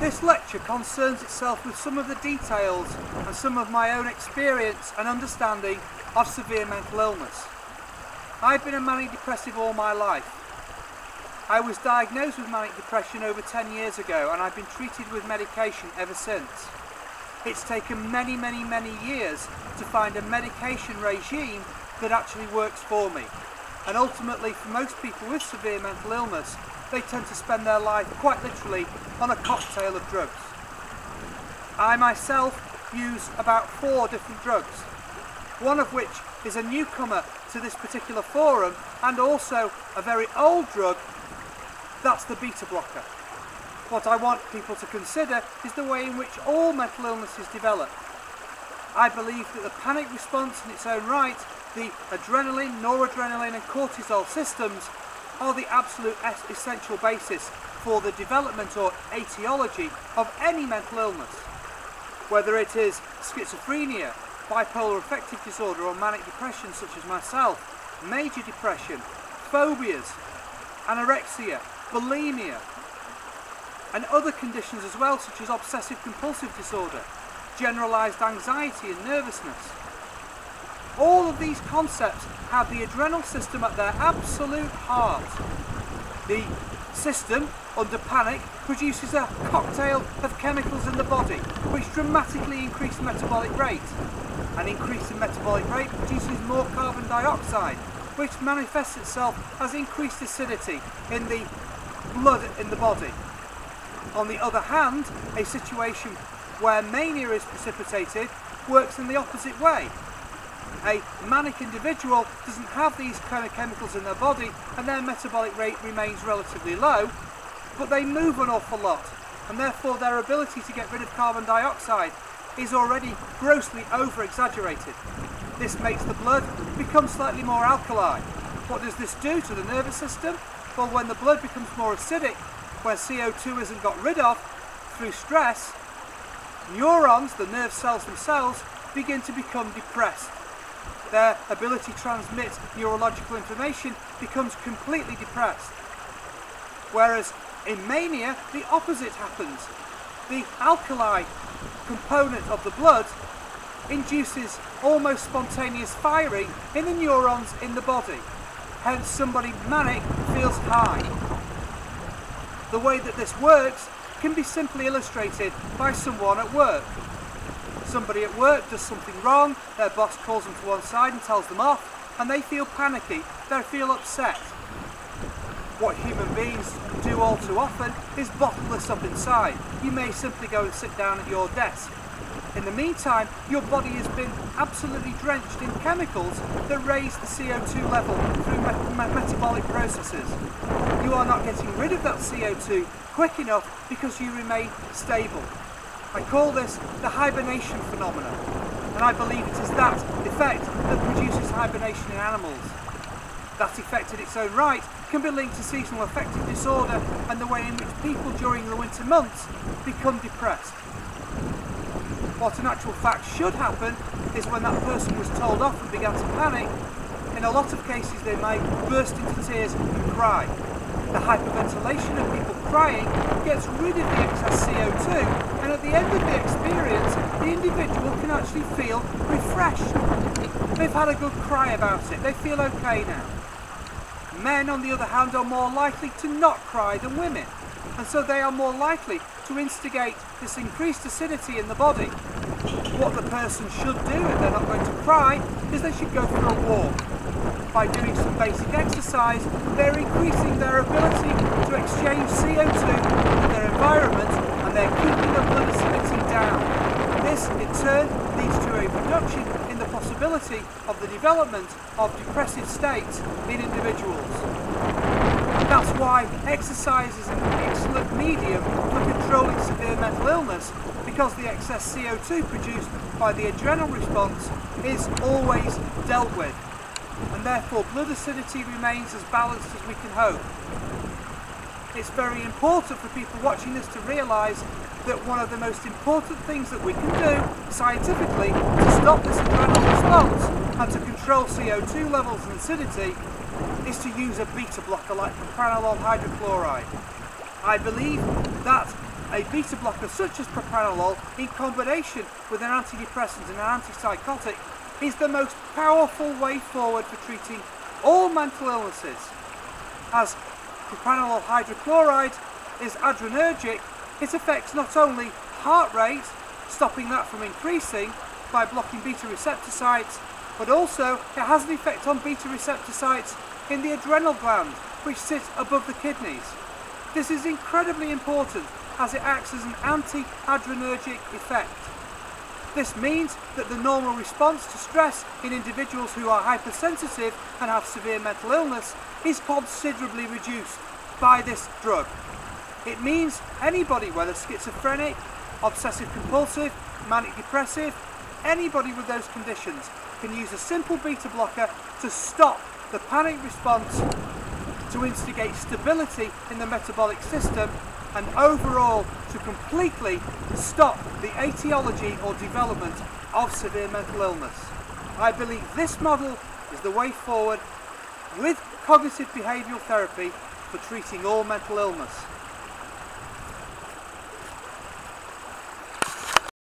This lecture concerns itself with some of the details and some of my own experience and understanding of severe mental illness. I've been a manic depressive all my life. I was diagnosed with manic depression over 10 years ago, and I've been treated with medication ever since. It's taken many years to find a medication regime that actually works for me. And ultimately, for most people with severe mental illness, they tend to spend their life quite literally on a cocktail of drugs. I myself use about 4 different drugs, one of which is a newcomer to this particular forum, and also a very old drug. That's the beta blocker. What I want people to consider is the way in which all mental illnesses develop. I believe that the panic response in its own right, the adrenaline, noradrenaline and cortisol systems are the absolute essential basis for the development or etiology of any mental illness. Whether it is schizophrenia, bipolar affective disorder or manic depression such as myself, major depression, phobias, anorexia, bulimia, and other conditions as well, such as obsessive compulsive disorder, generalized anxiety and nervousness. All of these concepts have the adrenal system at their absolute heart. The system, under panic, produces a cocktail of chemicals in the body which dramatically increase the metabolic rate. An increase in metabolic rate produces more carbon dioxide, which manifests itself as increased acidity in the blood in the body. On the other hand, a situation where mania is precipitated works in the opposite way. A manic individual doesn't have these kind of chemicals in their body and their metabolic rate remains relatively low, but they move an awful lot, and therefore their ability to get rid of carbon dioxide is already grossly over-exaggerated. This makes the blood become slightly more alkali. What does this do to the nervous system? Well, when the blood becomes more acidic, where CO2 isn't got rid of through stress, neurons, the nerve cells themselves, begin to become depressed. Their ability to transmit neurological information becomes completely depressed. Whereas in mania, the opposite happens. The alkali component of the blood induces almost spontaneous firing in the neurons in the body. Hence, somebody manic feels high. The way that this works can be simply illustrated by someone at work. Somebody at work does something wrong, their boss calls them to one side and tells them off, and they feel panicky, they feel upset. What human beings do all too often is bottle this up inside. You may simply go and sit down at your desk. In the meantime, your body has been absolutely drenched in chemicals that raise the CO2 level through metabolic processes. You are not getting rid of that CO2 quick enough because you remain stable. I call this the hibernation phenomenon, and I believe it is that effect that produces hibernation in animals. That effect in its own right can be linked to seasonal affective disorder and the way in which people during the winter months become depressed. What in actual fact should happen is when that person was told off and began to panic, in a lot of cases they may burst into tears and cry. The hyperventilation of people crying gets rid of the excess CO2, and at the end of the experience, the individual can actually feel refreshed. They've had a good cry about it, they feel okay now. Men, on the other hand, are more likely to not cry than women, and so they are more likely to instigate this increased acidity in the body. What the person should do if they're not going to cry is they should go for a walk. By doing some basic exercise, they're increasing their ability to exchange CO2 with their environment, and they're keeping the blood acidity down. This, in turn, leads to a reduction in the possibility of the development of depressive states in individuals. That's why exercise is an excellent medium for controlling severe mental illness, because the excess CO2 produced by the adrenal response is always dealt with, and therefore blood acidity remains as balanced as we can hope. It's very important for people watching this to realise that one of the most important things that we can do scientifically to stop this adrenal response and to control CO2 levels and acidity is to use a beta blocker like propranolol hydrochloride. I believe that a beta blocker such as propranolol in combination with an antidepressant and an antipsychotic is the most powerful way forward for treating all mental illnesses, as propranolol hydrochloride is adrenergic. It affects not only heart rate, stopping that from increasing by blocking beta receptor sites, but also it has an effect on beta receptor sites in the adrenal gland, which sits above the kidneys. This is incredibly important as it acts as an anti-adrenergic effect. This means that the normal response to stress in individuals who are hypersensitive and have severe mental illness is considerably reduced by this drug. It means anybody, whether schizophrenic, obsessive compulsive, manic depressive, anybody with those conditions can use a simple beta blocker to stop the panic response, to instigate stability in the metabolic system, and overall to completely stop the etiology or development of severe mental illness. I believe this model is the way forward with cognitive behavioural therapy for treating all mental illness.